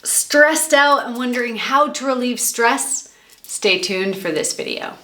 Stressed out and wondering how to relieve stress? Stay tuned for this video.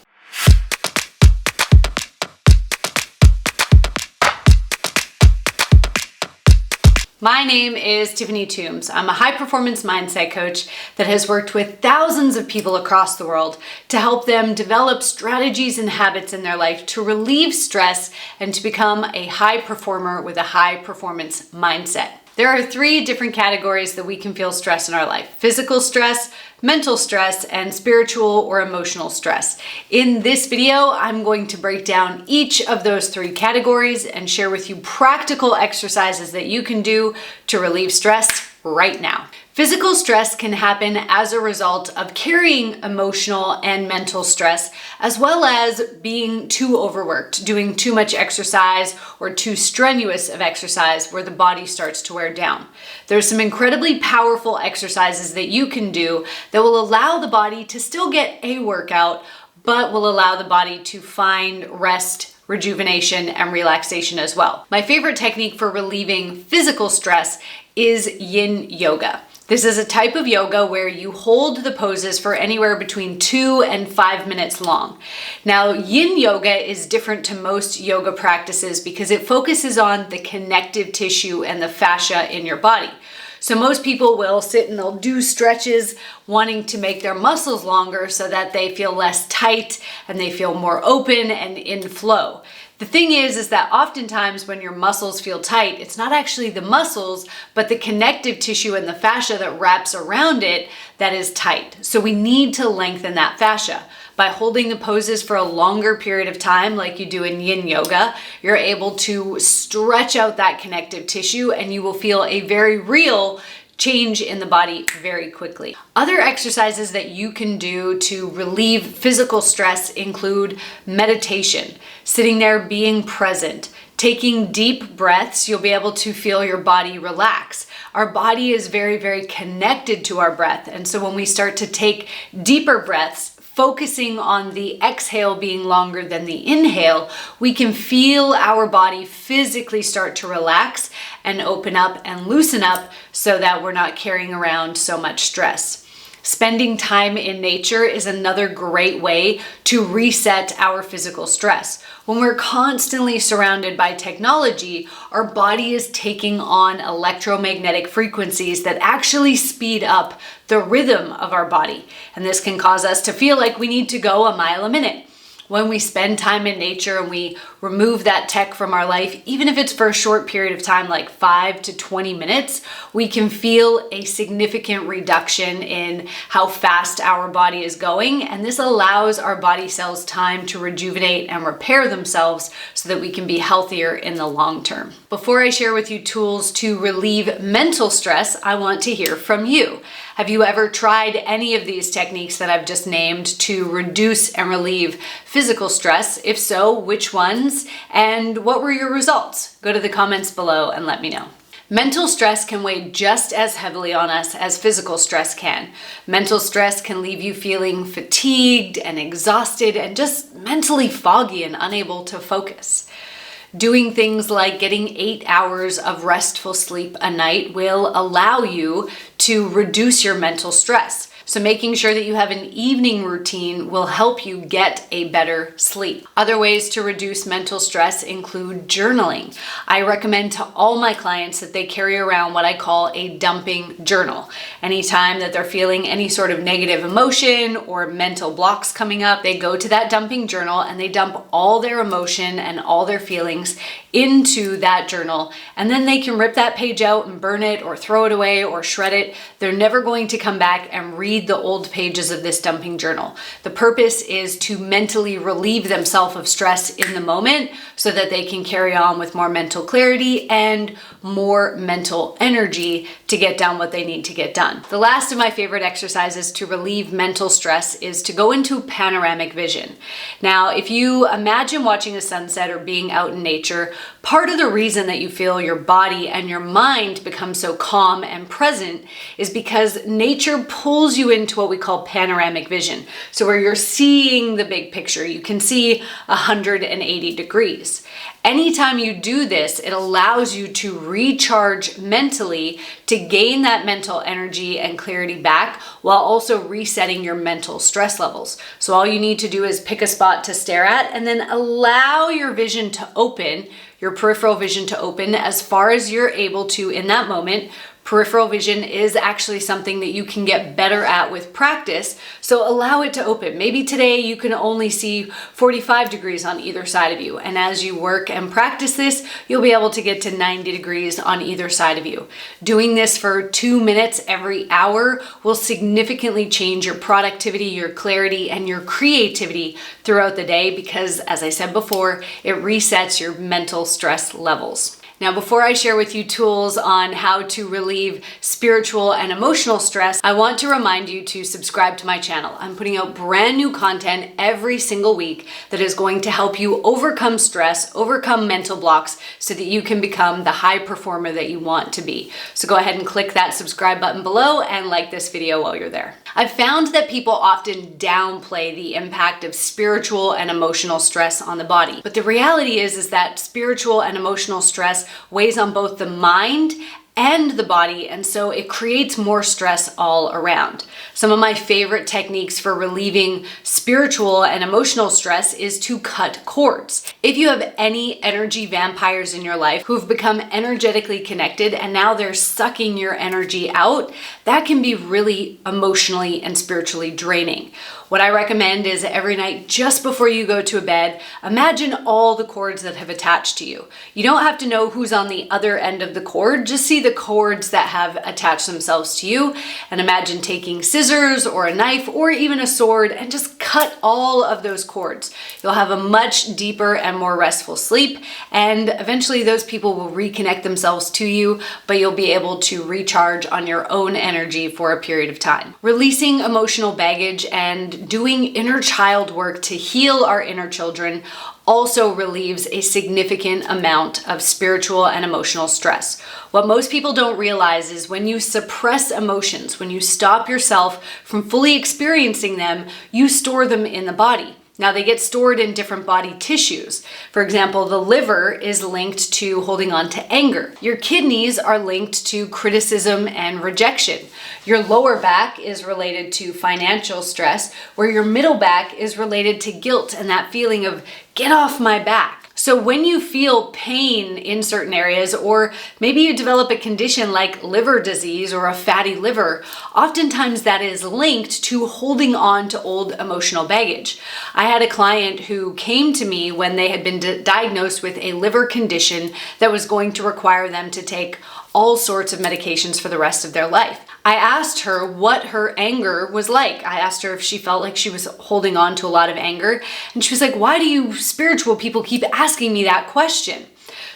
My name is Tiffany Toombs. I'm a high-performance mindset coach that has worked with thousands of people across the world to help them develop strategies and habits in their life to relieve stress and to become a high performer with a high-performance mindset. There are 3 different categories that we can feel stress in our life: physical stress, mental stress, and spiritual or emotional stress. In this video, I'm going to break down each of those 3 categories and share with you practical exercises that you can do to relieve stress right now. Physical stress can happen as a result of carrying emotional and mental stress, as well as being too overworked, doing too much exercise or too strenuous of exercise where the body starts to wear down. There's some incredibly powerful exercises that you can do that will allow the body to still get a workout, but will allow the body to find rest, rejuvenation, and relaxation as well. My favorite technique for relieving physical stress is yin yoga. This is a type of yoga where you hold the poses for anywhere between 2 and 5 minutes long. Now, yin yoga is different to most yoga practices because it focuses on the connective tissue and the fascia in your body. So most people will sit and they'll do stretches wanting to make their muscles longer so that they feel less tight and they feel more open and in flow. The thing is that oftentimes when your muscles feel tight, it's not actually the muscles, but the connective tissue and the fascia that wraps around it that is tight. So we need to lengthen that fascia. By holding the poses for a longer period of time, like you do in yin yoga, you're able to stretch out that connective tissue and you will feel a very real change in the body very quickly. Other exercises that you can do to relieve physical stress include meditation, sitting there being present, taking deep breaths. You'll be able to feel your body relax. Our body is very, very connected to our breath. And so when we start to take deeper breaths, focusing on the exhale being longer than the inhale, we can feel our body physically start to relax and open up and loosen up so that we're not carrying around so much stress. Spending time in nature is another great way to reset our physical stress. When we're constantly surrounded by technology, our body is taking on electromagnetic frequencies that actually speed up the rhythm of our body. And this can cause us to feel like we need to go a mile a minute. When we spend time in nature and we remove that tech from our life, even if it's for a short period of time, like 5 to 20 minutes, we can feel a significant reduction in how fast our body is going. And this allows our body cells time to rejuvenate and repair themselves so that we can be healthier in the long term. Before I share with you tools to relieve mental stress, I want to hear from you. Have you ever tried any of these techniques that I've just named to reduce and relieve physical stress? If so, which ones? And what were your results? Go to the comments below and let me know. Mental stress can weigh just as heavily on us as physical stress can. Mental stress can leave you feeling fatigued and exhausted and just mentally foggy and unable to focus. Doing things like getting 8 hours of restful sleep a night will allow you to reduce your mental stress. So making sure that you have an evening routine will help you get a better sleep. Other ways to reduce mental stress include journaling. I recommend to all my clients that they carry around what I call a dumping journal. Anytime that they're feeling any sort of negative emotion or mental blocks coming up, they go to that dumping journal and they dump all their emotion and all their feelings into that journal. And then they can rip that page out and burn it or throw it away or shred it. They're never going to come back and read the old pages of this dumping journal. The purpose is to mentally relieve themselves of stress in the moment so that they can carry on with more mental clarity and more mental energy to get done what they need to get done. The last of my favorite exercises to relieve mental stress is to go into panoramic vision. Now, if you imagine watching a sunset or being out in nature, Part of the reason that you feel your body and your mind become so calm and present is because nature pulls you into what we call panoramic vision. So where you're seeing the big picture, you can see 180 degrees. Anytime you do this, it allows you to recharge mentally to gain that mental energy and clarity back while also resetting your mental stress levels. So all you need to do is pick a spot to stare at and then allow your vision to open, your peripheral vision to open as far as you're able to in that moment. Peripheral vision is actually something that you can get better at with practice, so allow it to open. Maybe today you can only see 45 degrees on either side of you, and as you work and practice this, you'll be able to get to 90 degrees on either side of you. Doing this for 2 minutes every hour will significantly change your productivity, your clarity, and your creativity throughout the day because, as I said before, it resets your mental stress levels. Now, before I share with you tools on how to relieve spiritual and emotional stress, I want to remind you to subscribe to my channel. I'm putting out brand new content every single week that is going to help you overcome stress, overcome mental blocks, so that you can become the high performer that you want to be. So go ahead and click that subscribe button below and like this video while you're there. I've found that people often downplay the impact of spiritual and emotional stress on the body. But the reality is that spiritual and emotional stress weighs on both the mind and the body, and so it creates more stress all around. Some of my favorite techniques for relieving spiritual and emotional stress is to cut cords. If you have any energy vampires in your life who've become energetically connected and now they're sucking your energy out, that can be really emotionally and spiritually draining. What I recommend is every night just before you go to bed, imagine all the cords that have attached to you. You don't have to know who's on the other end of the cord, just see the cords that have attached themselves to you, and imagine taking scissors or a knife or even a sword and just cut all of those cords. You'll have a much deeper and more restful sleep, and eventually those people will reconnect themselves to you, but you'll be able to recharge on your own energy for a period of time. Releasing emotional baggage and doing inner child work to heal our inner children also relieves a significant amount of spiritual and emotional stress. What most people don't realize is when you suppress emotions, when you stop yourself from fully experiencing them, you store them in the body. Now, they get stored in different body tissues. For example, the liver is linked to holding on to anger. Your kidneys are linked to criticism and rejection. Your lower back is related to financial stress, where your middle back is related to guilt and that feeling of get off my back. So when you feel pain in certain areas, or maybe you develop a condition like liver disease or a fatty liver, oftentimes that is linked to holding on to old emotional baggage. I had a client who came to me when they had been diagnosed with a liver condition that was going to require them to take all sorts of medications for the rest of their life. I asked her what her anger was like. I asked her if she felt like she was holding on to a lot of anger. And she was like, why do you spiritual people keep asking me that question?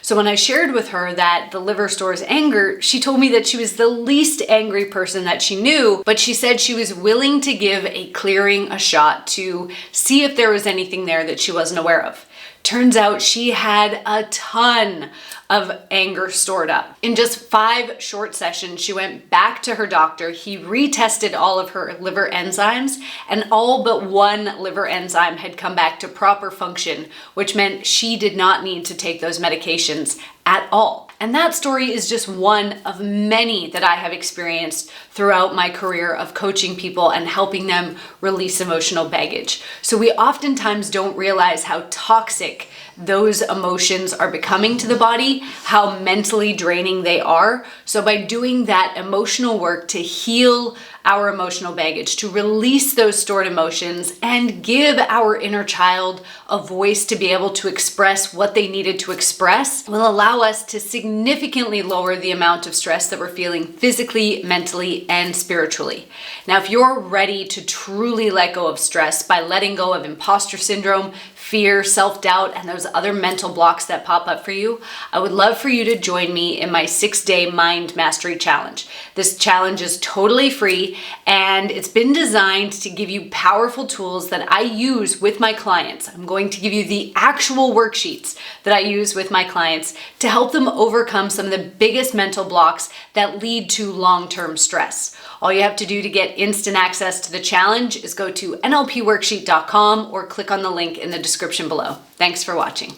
So when I shared with her that the liver stores anger, she told me that she was the least angry person that she knew, but she said she was willing to give a clearing a shot to see if there was anything there that she wasn't aware of. Turns out she had a ton of anger stored up. In just 5 short sessions, she went back to her doctor. He retested all of her liver enzymes, and all but one liver enzyme had come back to proper function, which meant she did not need to take those medications at all. And that story is just one of many that I have experienced throughout my career of coaching people and helping them release emotional baggage. So we oftentimes don't realize how toxic those emotions are becoming to the body, how mentally draining they are. So by doing that emotional work to heal our emotional baggage, to release those stored emotions and give our inner child a voice to be able to express what they needed to express, will allow us to significantly lower the amount of stress that we're feeling physically, mentally, and spiritually. Now, if you're ready to truly let go of stress by letting go of imposter syndrome, fear, self-doubt, and those other mental blocks that pop up for you, I would love for you to join me in my 6-day Mind Mastery Challenge. This challenge is totally free, and it's been designed to give you powerful tools that I use with my clients. I'm going to give you the actual worksheets that I use with my clients to help them overcome some of the biggest mental blocks that lead to long-term stress. All you have to do to get instant access to the challenge is go to nlpworksheet.com or click on the link in the description below. Thanks for watching.